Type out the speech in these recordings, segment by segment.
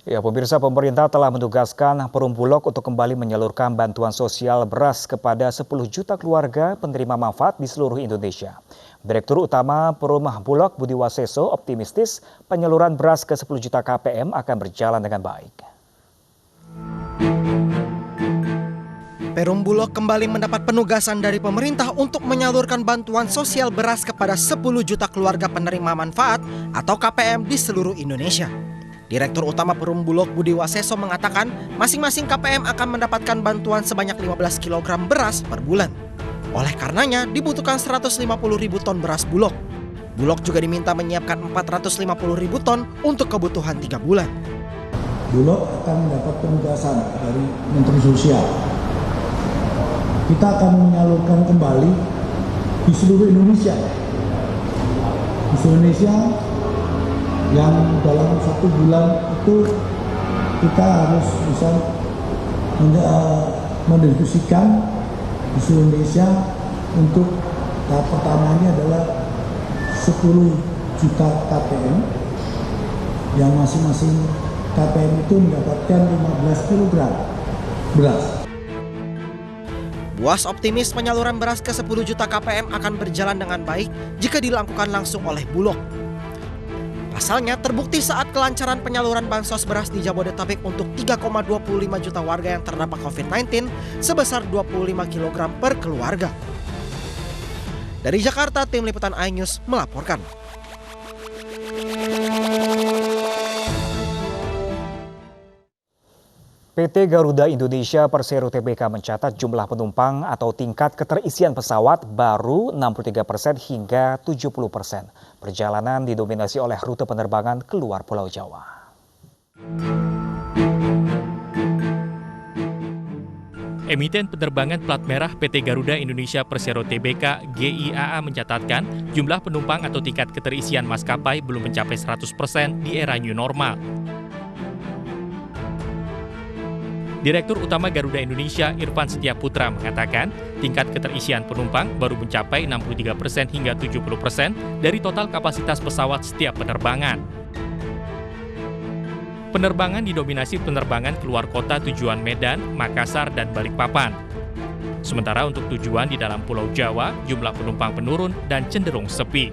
Ya, pemirsa, pemerintah telah menugaskan Perum Bulog untuk kembali menyalurkan bantuan sosial beras kepada 10 juta keluarga penerima manfaat di seluruh Indonesia. Direktur Utama Perum Bulog Budi Waseso optimistis penyaluran beras ke 10 juta KPM akan berjalan dengan baik. Perum Bulog kembali mendapat penugasan dari pemerintah untuk menyalurkan bantuan sosial beras kepada 10 juta keluarga penerima manfaat atau KPM di seluruh Indonesia. Direktur Utama Perum Bulog Budi Waseso mengatakan masing-masing KPM akan mendapatkan bantuan sebanyak 15 kg beras per bulan. Oleh karenanya dibutuhkan 150.000 ton beras Bulog. Bulog juga diminta menyiapkan 450.000 ton untuk kebutuhan 3 bulan. Bulog akan mendapat penugasan dari Menteri Sosial. Kita akan menyalurkan kembali di seluruh Indonesia. Di seluruh Indonesia yang dalam 1 bulan itu kita harus bisa mendistribusikan di seluruh Indonesia. Untuk tahap pertamanya adalah 10 juta KPM yang masing-masing KPM itu mendapatkan 15 kg beras. Buas optimis penyaluran beras ke 10 juta KPM akan berjalan dengan baik jika dilakukan langsung oleh Bulog. Pasalnya terbukti saat kelancaran penyaluran bansos beras di Jabodetabek untuk 3,25 juta warga yang terdampak COVID-19 sebesar 25 kg per keluarga. Dari Jakarta, tim liputan iNews melaporkan. PT Garuda Indonesia Persero Tbk mencatat jumlah penumpang atau tingkat keterisian pesawat baru 63% hingga 70%. Perjalanan didominasi oleh rute penerbangan keluar Pulau Jawa. Emiten penerbangan plat merah PT Garuda Indonesia Persero Tbk GIAA mencatatkan jumlah penumpang atau tingkat keterisian maskapai belum mencapai 100% di era new normal. Direktur Utama Garuda Indonesia Irfan Setia Putra mengatakan tingkat keterisian penumpang baru mencapai 63% hingga 70% dari total kapasitas pesawat setiap penerbangan. Penerbangan didominasi penerbangan keluar kota tujuan Medan, Makassar, dan Balikpapan. Sementara untuk tujuan di dalam Pulau Jawa, jumlah penumpang menurun dan cenderung sepi.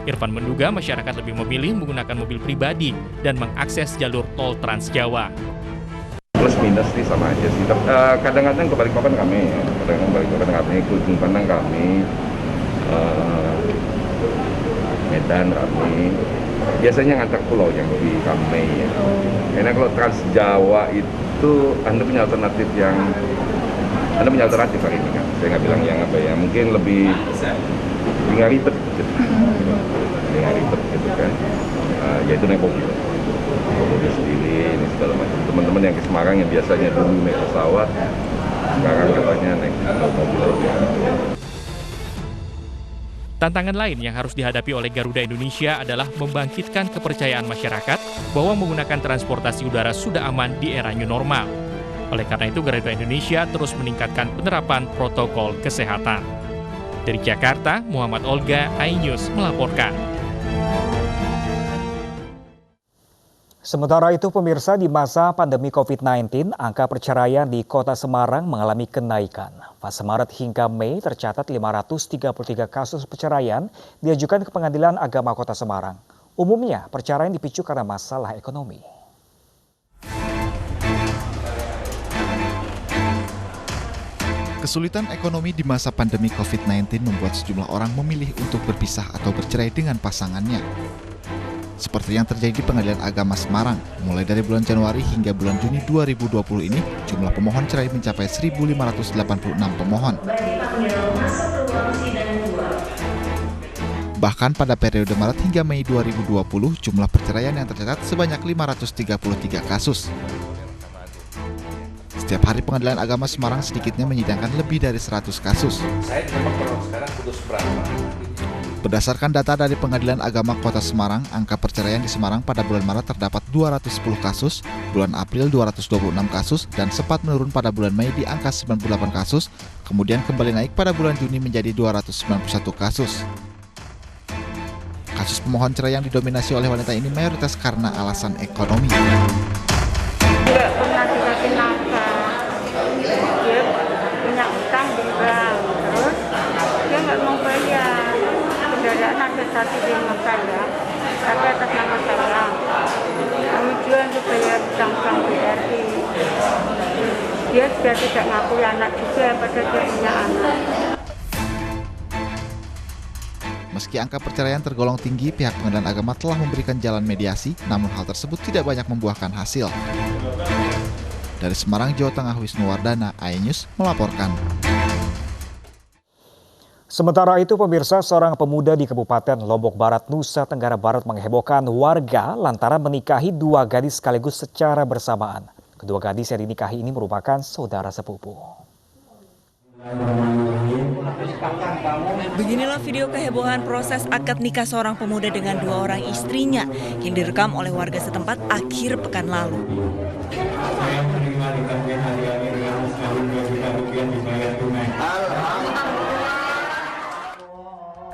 Irfan menduga masyarakat lebih memilih menggunakan mobil pribadi dan mengakses jalur tol Trans Jawa. Plus minus sih sama aja sih. Kadang-kadang ke Balikpapan kami, ke Ujung Pandang kami, Medan kami. Biasanya ngantar pulau yang lebih ramai ya. Karena kalau Trans Jawa itu Anda punya alternatif hari ini kan. Saya nggak bilang yang apa ya, mungkin lebih nggak ribet gitu. Nggak ribet gitu kan. Yaitu naik mobil sendiri, ini segala macam. Teman-teman yang ke Semarang yang biasanya dulu naik pesawat, sekarang katanya naik mobil. Tantangan lain yang harus dihadapi oleh Garuda Indonesia adalah membangkitkan kepercayaan masyarakat bahwa menggunakan transportasi udara sudah aman di era new normal. Oleh karena itu, Garuda Indonesia terus meningkatkan penerapan protokol kesehatan. Dari Jakarta, Muhammad Olga, iNews melaporkan. Sementara itu, pemirsa, di masa pandemi COVID-19, angka perceraian di Kota Semarang mengalami kenaikan. Fase Maret hingga Mei tercatat 533 kasus perceraian diajukan ke Pengadilan Agama Kota Semarang. Umumnya, perceraian dipicu karena masalah ekonomi. Kesulitan ekonomi di masa pandemi COVID-19 membuat sejumlah orang memilih untuk berpisah atau bercerai dengan pasangannya. Seperti yang terjadi di Pengadilan Agama Semarang, mulai dari bulan Januari hingga bulan Juni 2020 ini, jumlah pemohon cerai mencapai 1.586 pemohon. Bahkan pada periode Maret hingga Mei 2020, jumlah perceraian yang tercatat sebanyak 533 kasus. Setiap hari Pengadilan Agama Semarang sedikitnya menyidangkan lebih dari 100 kasus. Berdasarkan data dari Pengadilan Agama Kota Semarang, angka perceraian di Semarang pada bulan Maret terdapat 210 kasus, bulan April 226 kasus, dan sempat menurun pada bulan Mei di angka 98 kasus, kemudian kembali naik pada bulan Juni menjadi 291 kasus. Kasus pemohon cerai yang didominasi oleh wanita ini mayoritas karena alasan ekonomi. nggak pernah dikasih nafkah. Dia punya utang di bank, terus dia nggak mau bayar. Kendaraan ada satu di rumah saya, tapi atas nama saya. Kami jual untuk bayar utang-utang BRI. Dia sudah tidak ngakui anak juga, padahal dia punya anak. Meski angka perceraian tergolong tinggi, pihak Pengadilan Agama telah memberikan jalan mediasi, namun hal tersebut tidak banyak membuahkan hasil. Dari Semarang, Jawa Tengah, Wisnuwardana, iNews melaporkan. Sementara itu, pemirsa, seorang pemuda di Kabupaten Lombok Barat, Nusa Tenggara Barat menghebohkan warga lantaran menikahi dua gadis sekaligus secara bersamaan. Kedua gadis yang dinikahi ini merupakan saudara sepupu. Beginilah video kehebohan proses akad nikah seorang pemuda dengan dua orang istrinya yang direkam oleh warga setempat akhir pekan lalu.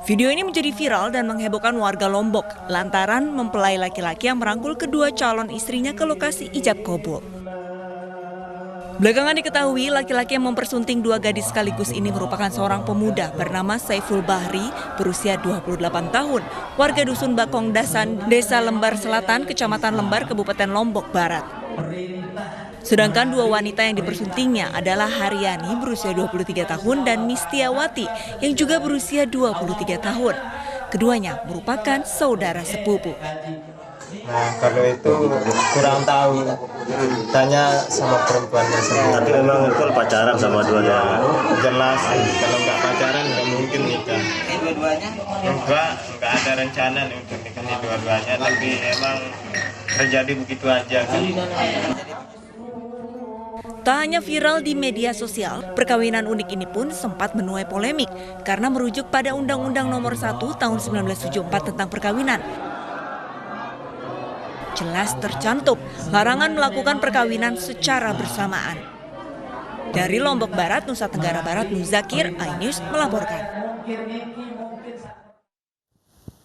Video ini menjadi viral dan menghebohkan warga Lombok lantaran mempelai laki-laki yang merangkul kedua calon istrinya ke lokasi ijab kabul. Belakangan diketahui laki-laki yang mempersunting dua gadis sekaligus ini merupakan seorang pemuda bernama Saiful Bahri berusia 28 tahun, warga Dusun Bakong Dasan, Desa Lembar Selatan, Kecamatan Lembar, Kabupaten Lombok Barat. Sedangkan dua wanita yang dipersuntingnya adalah Haryani berusia 23 tahun dan Mistiawati yang juga berusia 23 tahun. Keduanya merupakan saudara sepupu. Nah, kalau itu kurang tahu, tanya sama perempuannya sendiri. Tapi memang betul pacaran sama dua-duanya? Jelas, kalau nggak pacaran nggak mungkin nikah. Enggak ada rencana untuk nikah dua-duanya, tapi emang terjadi begitu aja kan. Tak hanya viral di media sosial, perkawinan unik ini pun sempat menuai polemik karena merujuk pada Undang-Undang Nomor 1 Tahun 1974 tentang perkawinan. Jelas tercantum larangan melakukan perkawinan secara bersamaan. Dari Lombok Barat, Nusa Tenggara Barat, Muzakir, iNews melaporkan.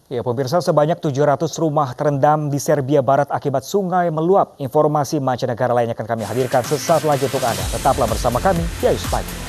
Ya, pemirsa, sebanyak 700 rumah terendam di Serbia Barat akibat sungai meluap. Informasi mancanegara lainnya akan kami hadirkan sesaat lagi untuk Anda. Tetaplah bersama kami di Ayus Pagi.